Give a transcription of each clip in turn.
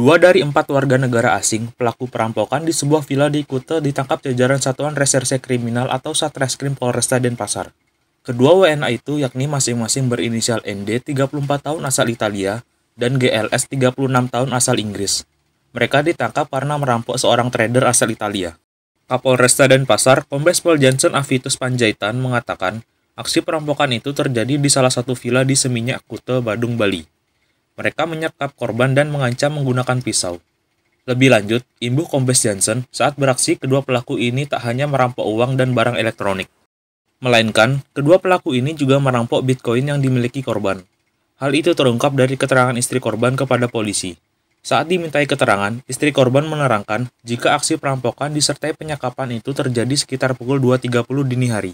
Dua dari empat warga negara asing pelaku perampokan di sebuah villa di Kuta ditangkap jajaran Satuan Reserse Kriminal atau Satreskrim Polresta Denpasar. Kedua WNA itu yakni masing-masing berinisial ND 34 tahun asal Italia dan GLS 36 tahun asal Inggris. Mereka ditangkap karena merampok seorang trader asal Italia. Kapolresta Denpasar, Kombes Pol Jansen Avitus Panjaitan mengatakan, aksi perampokan itu terjadi di salah satu villa di Seminyak, Kuta, Badung, Bali. Mereka menyekap korban dan mengancam menggunakan pisau. Lebih lanjut, imbuh Kombes Jansen, saat beraksi kedua pelaku ini tak hanya merampok uang dan barang elektronik, melainkan kedua pelaku ini juga merampok Bitcoin yang dimiliki korban. Hal itu terungkap dari keterangan istri korban kepada polisi. Saat dimintai keterangan, istri korban menerangkan jika aksi perampokan disertai penyekapan itu terjadi sekitar pukul 2.30 dini hari.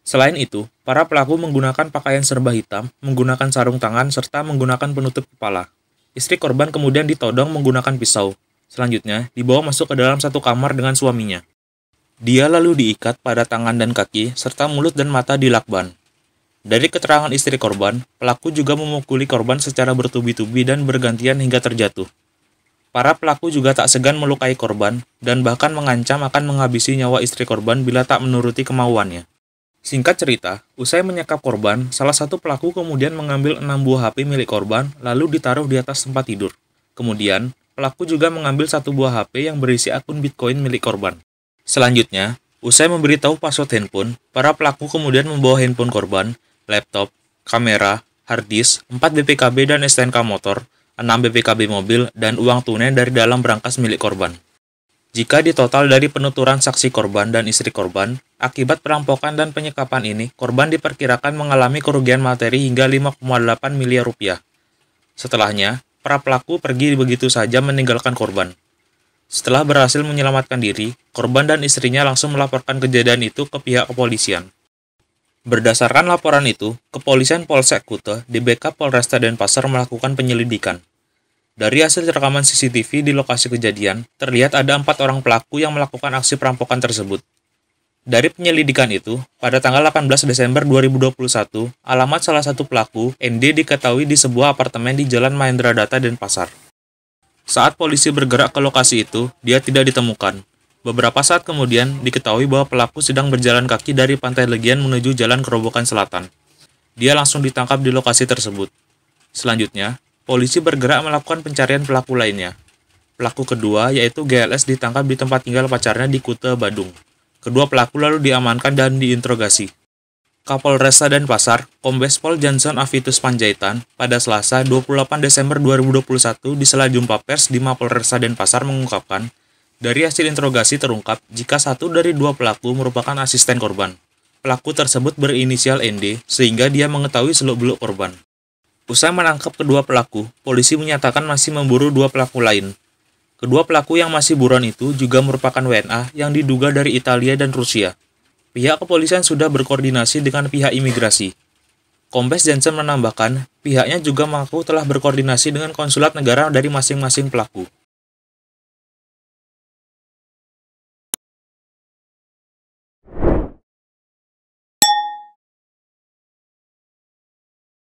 Selain itu, para pelaku menggunakan pakaian serba hitam, menggunakan sarung tangan, serta menggunakan penutup kepala. Istri korban kemudian ditodong menggunakan pisau. Selanjutnya, dibawa masuk ke dalam satu kamar dengan suaminya. Dia lalu diikat pada tangan dan kaki, serta mulut dan mata dilakban. Dari keterangan istri korban, pelaku juga memukuli korban secara bertubi-tubi dan bergantian hingga terjatuh. Para pelaku juga tak segan melukai korban, dan bahkan mengancam akan menghabisi nyawa istri korban bila tak menuruti kemauannya. Singkat cerita, usai menyekap korban, salah satu pelaku kemudian mengambil 6 buah HP milik korban, lalu ditaruh di atas tempat tidur. Kemudian, pelaku juga mengambil 1 buah HP yang berisi akun Bitcoin milik korban. Selanjutnya, usai memberitahu password handphone, para pelaku kemudian membawa handphone korban, laptop, kamera, hard disk, 4 BPKB dan STNK motor, 6 BPKB mobil, dan uang tunai dari dalam brankas milik korban. Jika ditotal dari penuturan saksi korban dan istri korban, akibat perampokan dan penyekapan ini, korban diperkirakan mengalami kerugian materi hingga 5,8 miliar rupiah. Setelahnya, para pelaku pergi begitu saja meninggalkan korban. Setelah berhasil menyelamatkan diri, korban dan istrinya langsung melaporkan kejadian itu ke pihak kepolisian. Berdasarkan laporan itu, Kepolisian Polsek Kuta di backup Polresta Denpasar melakukan penyelidikan. Dari hasil rekaman CCTV di lokasi kejadian, terlihat ada 4 orang pelaku yang melakukan aksi perampokan tersebut. Dari penyelidikan itu, pada tanggal 18 Desember 2021, alamat salah satu pelaku, ND, diketahui di sebuah apartemen di Jalan Mahendra Data, Denpasar. Saat polisi bergerak ke lokasi itu, dia tidak ditemukan. Beberapa saat kemudian, diketahui bahwa pelaku sedang berjalan kaki dari Pantai Legian menuju Jalan Kerobokan Selatan. Dia langsung ditangkap di lokasi tersebut. Selanjutnya, polisi bergerak melakukan pencarian pelaku lainnya. Pelaku kedua, yaitu GLS, ditangkap di tempat tinggal pacarnya di Kuta, Badung. Kedua pelaku lalu diamankan dan diinterogasi. Kapolresta Denpasar, Kombes Pol Jansen Avitus Panjaitan, pada Selasa 28 Desember 2021 di sela jumpa pers di Mapolresta Denpasar mengungkapkan, dari hasil interogasi terungkap jika 1 dari 2 pelaku merupakan asisten korban. Pelaku tersebut berinisial ND, sehingga dia mengetahui seluk-beluk korban. Usai menangkap kedua pelaku, polisi menyatakan masih memburu 2 pelaku lain. Kedua pelaku yang masih buron itu juga merupakan WNA yang diduga dari Italia dan Rusia. Pihak kepolisian sudah berkoordinasi dengan pihak imigrasi. Kombes Jansen menambahkan, pihaknya juga mengaku telah berkoordinasi dengan konsulat negara dari masing-masing pelaku.